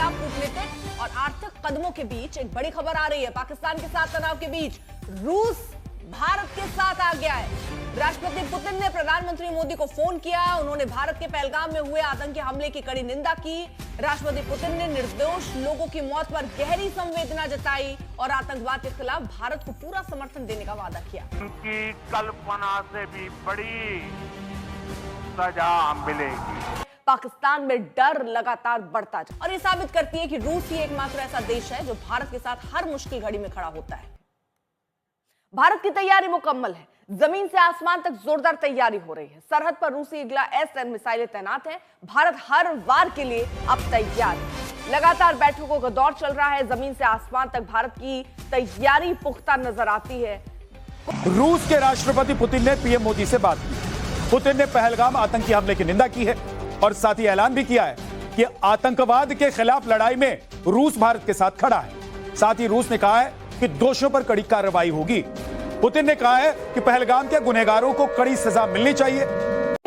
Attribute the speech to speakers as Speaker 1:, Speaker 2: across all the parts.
Speaker 1: खिलाफ कूटनीतिक और आर्थिक कदमों के बीच एक बड़ी खबर आ रही है। पाकिस्तान के साथ तनाव के बीच रूस भारत के साथ आ गया है। राष्ट्रपति पुतिन ने प्रधानमंत्री मोदी को फोन किया। उन्होंने भारत के पहलगाम में हुए आतंकी हमले की कड़ी निंदा की। राष्ट्रपति पुतिन ने निर्दोष लोगों की मौत पर गहरी संवेदना जताई और आतंकवाद के खिलाफ भारत को पूरा समर्थन देने का वादा किया।
Speaker 2: उनकी कल्पना से भी बड़ी सजा मिलेगी।
Speaker 1: पाकिस्तान में डर लगातार बढ़ता जा और ये साबित करती है कि रूस ही एकमात्र ऐसा देश है जो भारत के साथ हर मुश्किल घड़ी में खड़ा होता है। भारत की तैयारी मुकम्मल है। जमीन से आसमान तक जोरदार तैयारी हो रही है। सरहद पर रूसी इग्ला S-10 मिसाइलें तैनात हैं। भारत हर वार के लिए अब तैयार है। लगातार बैठकों का दौर चल रहा है। जमीन से आसमान तक भारत की तैयारी पुख्ता नजर आती है।
Speaker 3: रूस के राष्ट्रपति पुतिन ने पीएम मोदी से बात की। पुतिन ने पहलगाम आतंकी हमले की निंदा की है और साथ ही ऐलान भी किया है कि आतंकवाद के खिलाफ लड़ाई में रूस भारत के साथ खड़ा है। साथ ही रूस ने कहा है कि दोषियों पर कड़ी कार्रवाई होगी। पुतिन ने कहा है कि पहलगाम के गुनहगारों को कड़ी सजा मिलनी चाहिए।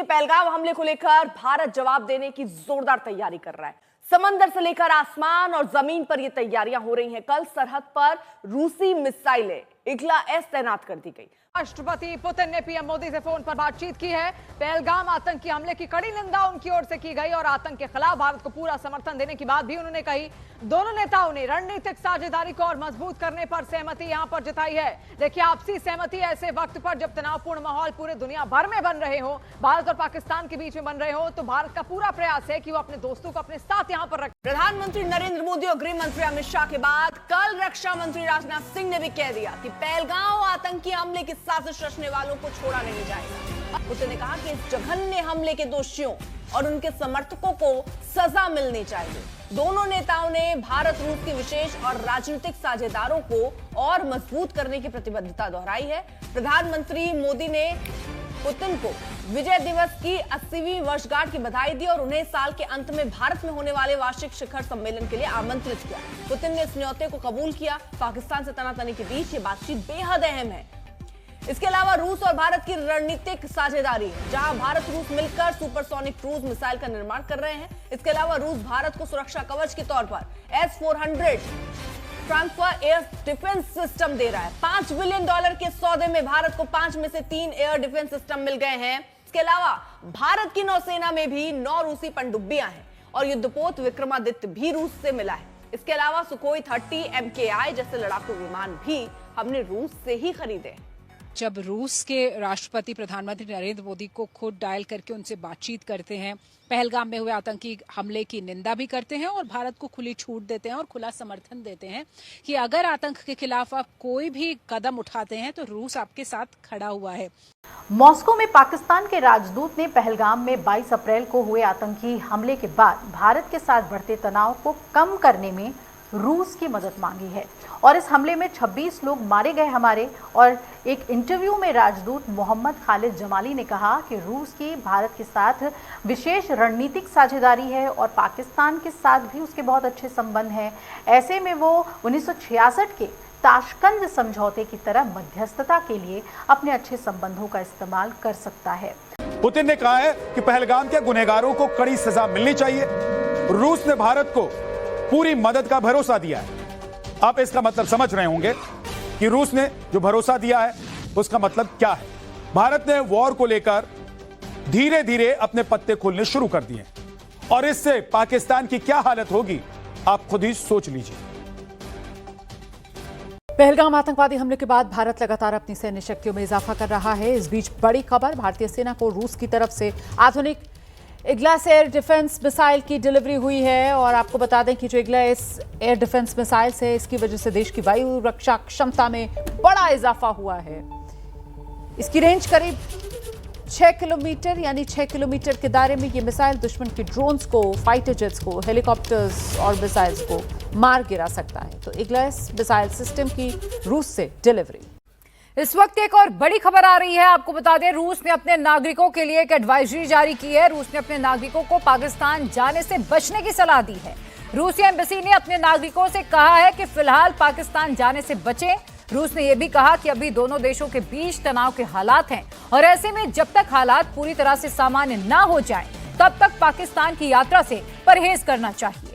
Speaker 1: पहलगाम हमले को लेकर भारत जवाब देने की जोरदार तैयारी कर रहा है। समंदर से लेकर आसमान और जमीन पर ये तैयारियां हो रही हैं। कल सरहद पर रूसी मिसाइलें इग्ला S तैनात कर दी गई।
Speaker 4: राष्ट्रपति पुतिन ने पीएम मोदी से फोन पर बातचीत की है। पहलगाम आतंकी हमले की कड़ी निंदा उनकी ओर से की गई और आतंक के खिलाफ भारत को पूरा समर्थन देने की बात भी उन्होंने कही। दोनों नेताओं ने रणनीतिक साझेदारी को और मजबूत करने पर सहमति यहां पर जताई है। देखिए, आपसी सहमति ऐसे वक्त पर जब तनावपूर्ण माहौल पूरे दुनिया भर में बन रहे हो, भारत और पाकिस्तान के बीच में बन रहे हो, तो भारत का पूरा प्रयास है कि वो अपने दोस्तों को अपने साथ यहां पर रखे।
Speaker 1: प्रधानमंत्री नरेंद्र मोदी और गृह मंत्री अमित शाह के बाद कल रक्षा मंत्री राजनाथ सिंह ने भी कह दिया कि पहलगाम आतंकी हमले की साजिश रचने वालों को छोड़ा नहीं जाएगा। पुतिन ने कहा कि इस जघन्य हमले के दोषियों और उनके समर्थकों को सजा मिलनी चाहिए। दोनों नेताओं ने भारत रूस की विशेष और राजनीतिक साझेदारों को और मजबूत करने की प्रतिबद्धता दोहराई है। प्रधानमंत्री मोदी ने पुतिन को विजय दिवस की 80वीं वर्षगांठ की बधाई दी और उन्हें साल के अंत में भारत में होने वाले वार्षिक शिखर सम्मेलन के लिए आमंत्रित किया। पुतिन ने इस न्योते को कबूल किया। पाकिस्तान से तनातनी के बीच ये बातचीत बेहद अहम है। इसके अलावा रूस और भारत की रणनीतिक साझेदारी है, जहां भारत रूस मिलकर सुपरसोनिक क्रूज मिसाइल का निर्माण कर रहे हैं। इसके अलावा रूस भारत को सुरक्षा कवच के तौर पर S-400 transfer air defence system दे रहा है। $5 बिलियन के सौदे में भारत को 5 में से 3 एयर डिफेंस सिस्टम मिल गए हैं। इसके अलावा भारत की नौसेना में भी 9 रूसी पनडुब्बियां हैं और युद्धपोत विक्रमादित्य भी रूस से मिला है। इसके अलावा सुखोई 30 MKI जैसे लड़ाकू विमान भी हमने रूस से ही खरीदे।
Speaker 5: जब रूस के राष्ट्रपति प्रधानमंत्री नरेंद्र मोदी को खुद डायल करके उनसे बातचीत करते हैं, पहलगाम में हुए आतंकी हमले की निंदा भी करते हैं और भारत को खुली छूट देते हैं और खुला समर्थन देते हैं कि अगर आतंक के खिलाफ आप कोई भी कदम उठाते हैं तो रूस आपके साथ खड़ा हुआ है।
Speaker 6: मॉस्को में पाकिस्तान के राजदूत ने पहलगाम में 22 अप्रैल को हुए आतंकी हमले के बाद भारत के साथ बढ़ते तनाव को कम करने में रूस की मदद मांगी है और इस हमले में 26 लोग मारे गए हमारे। और एक इंटरव्यू में राजदूत मोहम्मद खालिद जमाली ने कहा कि रूस की भारत के साथ विशेष रणनीतिक साझेदारी है और पाकिस्तान के साथ भी उसके बहुत अच्छे संबंध हैं। ऐसे में वो 1966 के ताशकंद समझौते की तरह मध्यस्थता के लिए अपने अच्छे संबंधों का इस्तेमाल कर सकता है।
Speaker 3: पुतिन ने कहा है कि पहलगाम के गुनहगारों को कड़ी सजा मिलनी चाहिए। रूस ने भारत को पूरी मदद का भरोसा दिया है। आप इसका मतलब समझ रहे होंगे कि रूस ने जो भरोसा दिया है उसका मतलब क्या है। भारत ने वॉर को लेकर धीरे धीरे अपने पत्ते खोलने शुरू कर दिए और इससे पाकिस्तान की क्या हालत होगी आप खुद ही सोच लीजिए।
Speaker 6: पहलगाम आतंकवादी हमले के बाद भारत लगातार अपनी सैन्य शक्तियों में इजाफा कर रहा है। इस बीच बड़ी खबर, भारतीय सेना को रूस की तरफ से आधुनिक इग्लास एयर डिफेंस मिसाइल की डिलीवरी हुई है और आपको बता दें कि जो इग्लास एयर डिफेंस मिसाइल है, इसकी वजह से देश की वायु रक्षा क्षमता में बड़ा इजाफा हुआ है। इसकी रेंज करीब 6 किलोमीटर यानी 6 किलोमीटर के दायरे में ये मिसाइल दुश्मन के ड्रोन्स को, फाइटर जेट्स को, हेलीकॉप्टर्स और मिसाइल्स को मार गिरा सकता है। तो इग्लास मिसाइल सिस्टम की रूस से डिलीवरी।
Speaker 4: इस वक्त एक और बड़ी खबर आ रही है। आपको बता दें, रूस ने अपने नागरिकों के लिए एक एडवाइजरी जारी की है। रूस ने अपने नागरिकों को पाकिस्तान जाने से बचने की सलाह दी है। रूसी एम्बेसी ने अपने नागरिकों से कहा है कि फिलहाल पाकिस्तान जाने से बचें। रूस ने यह भी कहा कि अभी दोनों देशों के बीच तनाव के हालात हैं और ऐसे में जब तक हालात पूरी तरह से सामान्य ना हो जाएं, तब तक पाकिस्तान की यात्रा से परहेज करना चाहिए।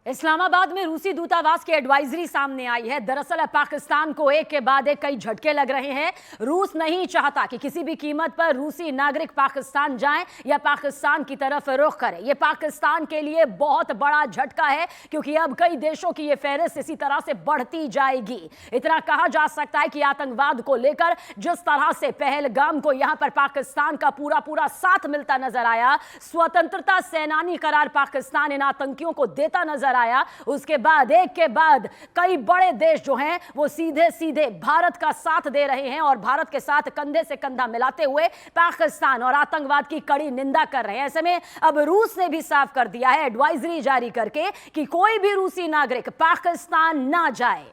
Speaker 7: इस्लामाबाद में रूसी दूतावास की एडवाइजरी सामने आई है। दरअसल पाकिस्तान को एक के बाद एक कई झटके लग रहे हैं। रूस नहीं चाहता कि किसी भी कीमत पर रूसी नागरिक पाकिस्तान जाएं या पाकिस्तान की तरफ रुख करें। यह पाकिस्तान के लिए बहुत बड़ा झटका है, क्योंकि अब कई देशों की यह फहरिस्त इसी तरह से बढ़ती जाएगी। इतना कहा जा सकता है कि आतंकवाद को लेकर जिस तरह से पहलगाम को यहां पर पाकिस्तान का पूरा साथ मिलता नजर आया, स्वतंत्रता सेनानी करार पाकिस्तान इन आतंकियों को देता नजर आया, उसके बाद एक के बाद कई बड़े देश जो हैं वो सीधे सीधे भारत का साथ दे रहे हैं और भारत के साथ कंधे से कंधा मिलाते हुए पाकिस्तान और आतंकवाद की कड़ी निंदा कर रहे हैं। ऐसे में अब रूस ने भी साफ कर दिया है एडवाइजरी जारी करके कि कोई भी रूसी नागरिक पाकिस्तान ना जाए।